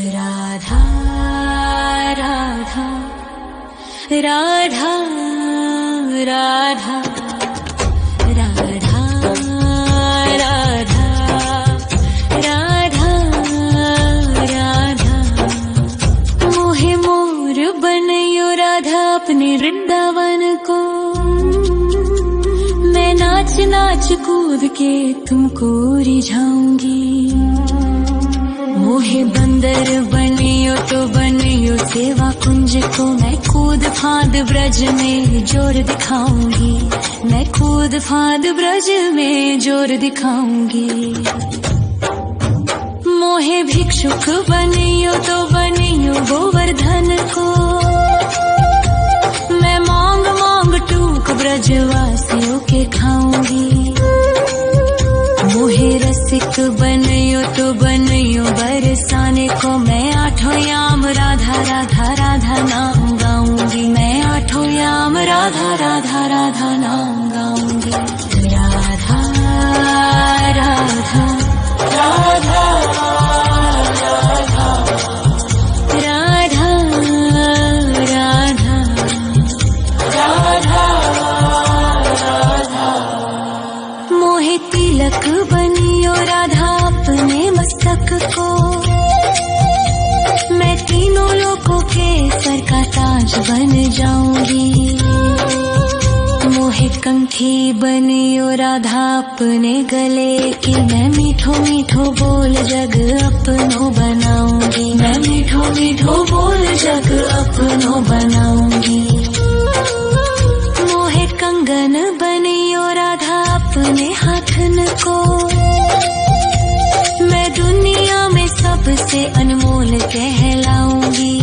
राधा राधा राधा राधा राधा राधा राधा राधा मोहे मोर बनयो राधा अपने वृंदावन को। मैं नाच नाच कूद के तुमको रिझाऊंगी। मोहे बंदर बनियो तो बनियो सेवा कुंज को। मैं कूद फांद ब्रज में जोर दिखाऊंगी। मैं कूद फांद ब्रज में जोर दिखाऊंगी। मोहे भिक्षुक बनियो तो बनियो गोवर्धन को। मैं मांग मांग टूक ब्रजवासियों के खाऊंगी। मोहे रसिक बनियो तो बनियो बरसाने को। मैं आठों याम राधा राधा राधा नाम गाऊंगी। मैं आठों याम राधा राधा राधा नाम गाऊंगी। राधा राधा राधा राधा राधा राधा राधा। मोहे तिलक बनियो राधा अपने मस्तक को। मैं तीनों लोगों के सर का ताज बन जाऊंगी। मोहे कंठी बनियो राधा अपने गले की। मैं मीठो मीठो बोल जग अपनो बनाऊंगी। मैं मीठो मीठो बोल जग अपनो बनाऊंगी। मोहे कंगन बनियो राधा अपने हाथन को। मैं दुनिया में सबसे अनमोल कहलाऊंगी।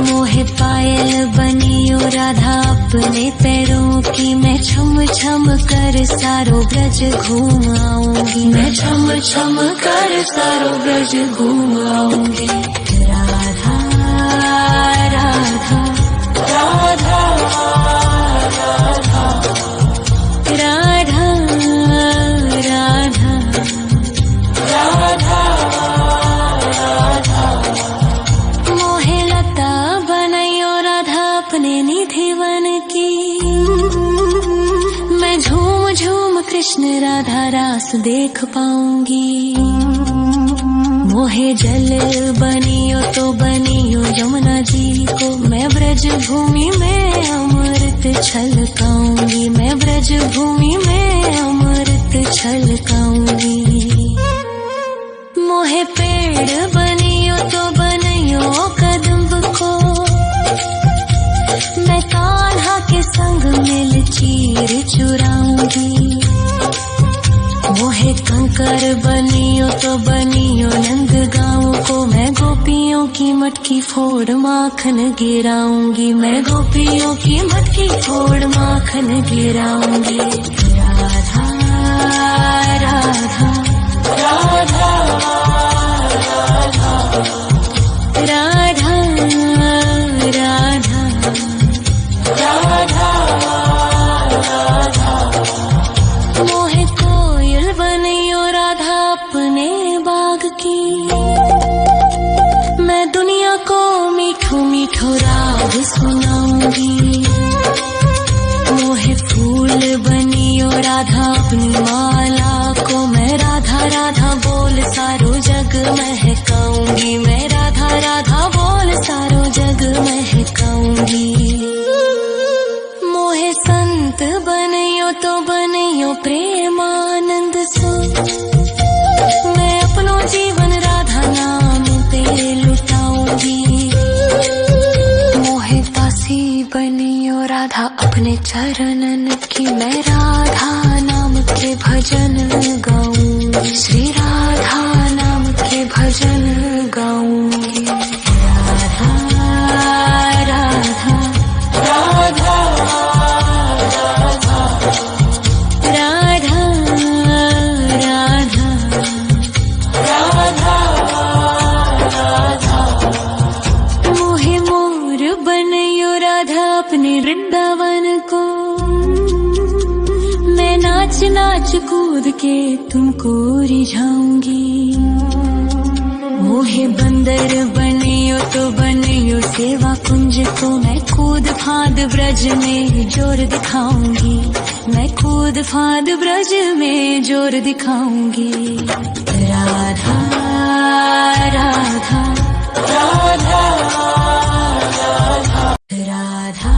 मोहे पायल बनियो राधा अपने पैरों की। मैं छम छम कर सारो ब्रज घूम आऊंगी। मैं छम छम कर सारो ब्रज घूम आऊंगी। राधा राधा राधा राधा राधा राधा राधा। मोहे लता बनयो राधा अपने निधि वन की। मैं झूम झूम कृष्ण राधा रास देख पाऊंगी। मोहे जल बनियो तो बनियो यमुना जी को। मैं ब्रज भूमि में अमृत छलकाऊंगी। मैं ब्रज भूमि में अमृत छलकाऊंगी। मोहे पेड़ बनियो तो बनियो कदम्ब को। मैं कान्हा के संग मिल चीर चुराऊंगी। मोहे कंकर बनियो तो बनियो नंद गाँव को। मैं गोपियों की मटकी फोड़ माखन गिराऊंगी। मैं गोपियों की मटकी फोड़ माखन गिराऊंगी। राधा राधा राधा राधा राधा राधा राधा। मोहे कोयल बनियो राधा अपने बाग की। मैं दुनिया को मीठो मीठो राग सुनाऊंगी। मोहे फूल बनियो राधा अपनी माला को। मैं राधा राधा बोल सारो जग महकाऊंगी। मैं राधा राधा बोल सारो जग महकाऊंगी। मोहे संत बनियो तो बनियो प्रेमानंद सो। मैं अपनो जीवन राधा नाम पे लुटाऊंगी। मोहे दासी बनियो राधा अपने चरणन की। मैं राधा नाम के भजन गाऊंगी। श्री राधा नाम के भजन गाऊंगी। राधा राधा राधा राधा राधा राधा राधा। मोहे मोर बनयो राधा अपने वृंदावन को। मैं नाच नाच कूद के तुमको रिझाऊंगी। मोहे बंदर बनियो तो बनियो सेवा कुंज को मैं कूद फाद ब्रज में जोर दिखाऊंगी, मैं कूद फाद ब्रज में जोर दिखाऊंगी। राधा राधा राधा राधा राधा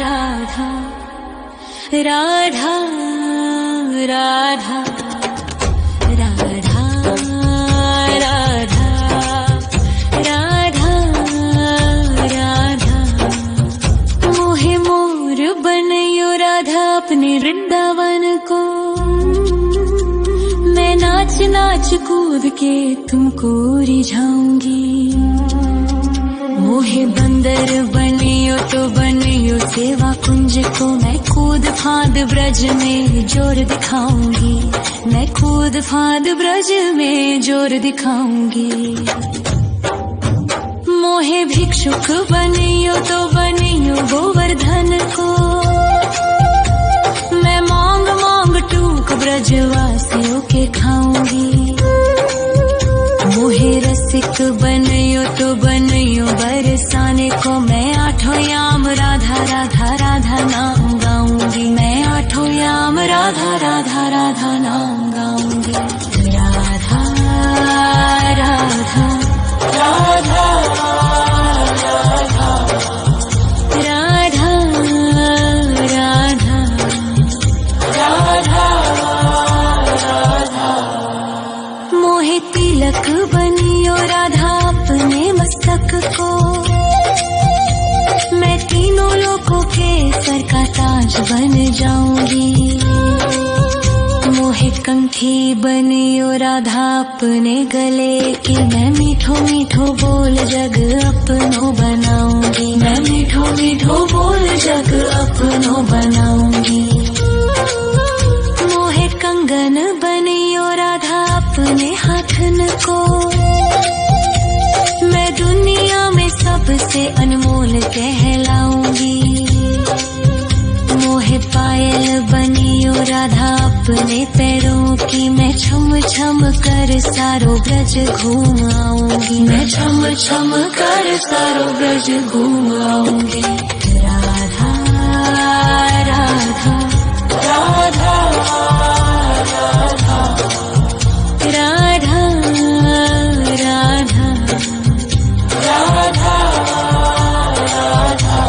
राधा राधा राधा राधा राधा राधा मोहे मोर बनयो राधा अपने वृंदावन को, मैं नाच नाच कूद के तुमको रिझाऊंगी। मोहे बंदर बनियो तो बनियो सेवा कुंज को मैं कूद फाद ब्रज में जोर दिखाऊंगी, मैं कूद फाद ब्रज में जोर दिखाऊंगी। मोहे भिक्षुक बनियो तो बनियो गोवर्धन को, मैं मांग मांग टूक ब्रजवासियों के खाऊंगी। मोहे रसिक बनियो तो बनियो बरसाने को, मैं आठों याम राधा राधा राधा नाम गाऊंगी, मैं आठों याम राधा राधा राधा नाम गाऊंगी। राधा राधा राधा राधा राधा राधा राधा मोहे तिलक बनियो राधा अपने मस्तक को, मैं तीनों लोकों के सर का ताज बन जाऊंगी। मोहे कंठी बनियो राधा अपने गले की, मैं मीठो मीठो बोल जग अपनो बनाऊंगी, मैं मीठो मीठो बोल जग अपनो बनाऊंगी। मोहे कंगन बनियो राधा अपने हाथन को, मैं दुनिया में सबसे अनमोल कहलाऊंगी। मोहे पायल बनियो राधा अपने पैरों की, मैं छम छम कर सारो ब्रज घूम आऊंगी, मैं छम छम कर सारो ब्रज घूम आऊंगी। राधा राधा राधा राधा राधा राधा राधा राधा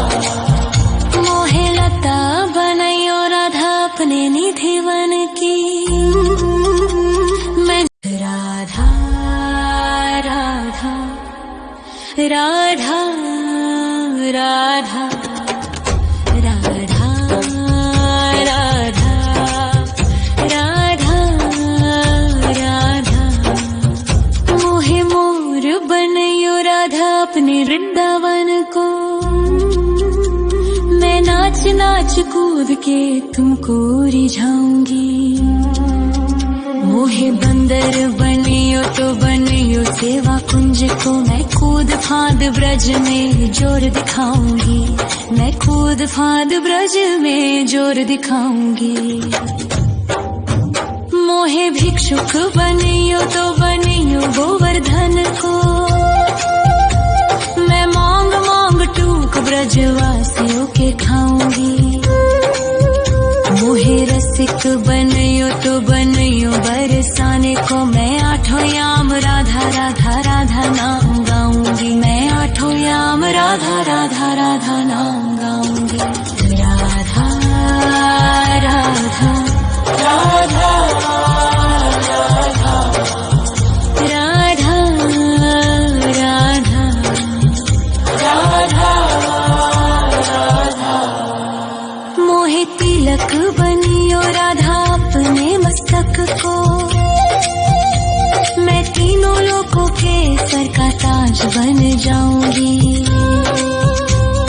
मोहे लता बनयो राधा अपने निधिवन की, मैं राधा राधा राधा राधा राधा राधा राधा राधा मोहे मोर बनयो राधा अपने वृंदावन को, मैं नाच नाच कूद के तुमको रिझाऊंगी। मोहे बंदर बनियो तो बनियो सेवा कुंज को, मैं कूद फाद ब्रज में जोर दिखाऊंगी, मैं कूद फाद ब्रज में जोर दिखाऊंगी। मोहे भिक्षुक बनियो तो बनियो गोवर्धन को, मैं मांग मांग टूक ब्रजवासियों के खाऊंगी। मोहे रसिक बनियो तो बनियो बरसाने को, मैं आठों याम राधा राधा राधा नाम गाऊंगी, मैं आठों याम राधा राधा राधा नाम गाऊंगी। राधा राधा राधा राधा राधा राधा राधा राधा मोहे तिलक बनियो राधा अपने मस्तक को, मैं तीनों लोकों के सर का ताज बन जाऊंगी।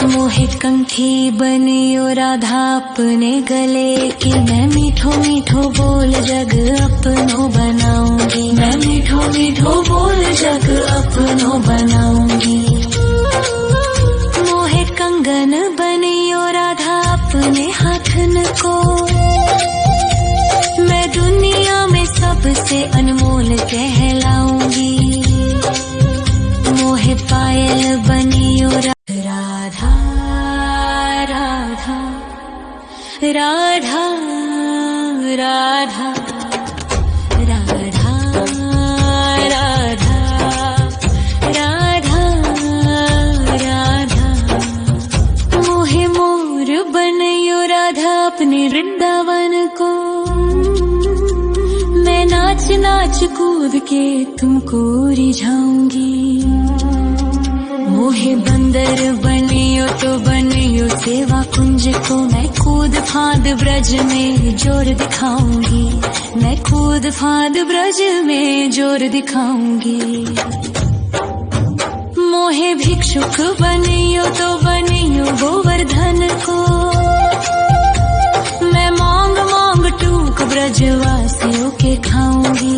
मोहे कंठी बनियो राधा अपने गले की, मैं मीठो मीठो बोल जग अपनो बनाऊंगी, मैं मीठो मीठो बोल जग अपनो बनाऊंगी। मोहे कंगन बनियो राधा अपने हाथन को, मैं दुनिया में सबसे अनमोल कहलाऊंगी। राधा राधा राधा राधा राधा राधा मोहे मोर बनयो राधा अपने वृंदावन को। मैं नाच नाच कूद के तुमको रिझाऊंगी। मोहे बंदर बनियो तो बनियो सेवा कुंज को। मैं कूद फांद ब्रज में जोर दिखाऊंगी। मैं कूद फांद ब्रज में जोर दिखाऊंगी। मोहे भिक्षुक बनियो तो बनियो गोवर्धन को। मैं मांग मांग टूक ब्रजवासियों के खाऊंगी।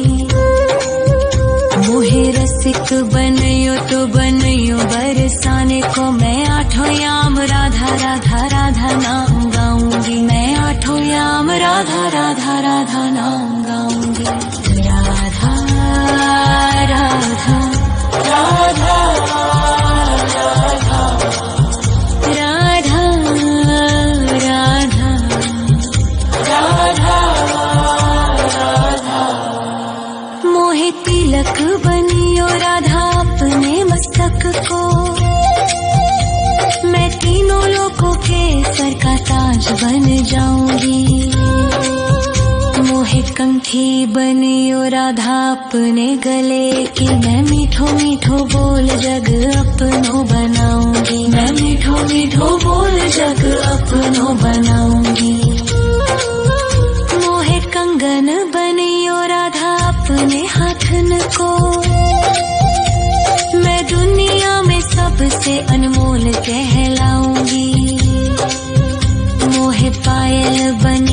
मोहे रसिक बनियो तो बनियो बरसाने को। मैं आठों याम राधा राधा राधा नाम गाऊंगी। मैं आठों याम राधा राधा राधा नाम गाऊंगी। राधा राधा राधा राधा राधा राधा राधा मोहे तिलक बनियो राधा अपने मस्तक को। मैं तीनों लोगों के सर का ताज बन जाऊंगी। मोहे कंठी बनियो राधा अपने गले की। मैं मीठो मीठो बोल जग अपनो बनाऊंगी। मैं मीठो मीठो बोल जग अपनो बनाऊंगी। मोहे कंगन बनियो राधा अपने हाथन को। मैं दुनिया में सबसे अनमोल कह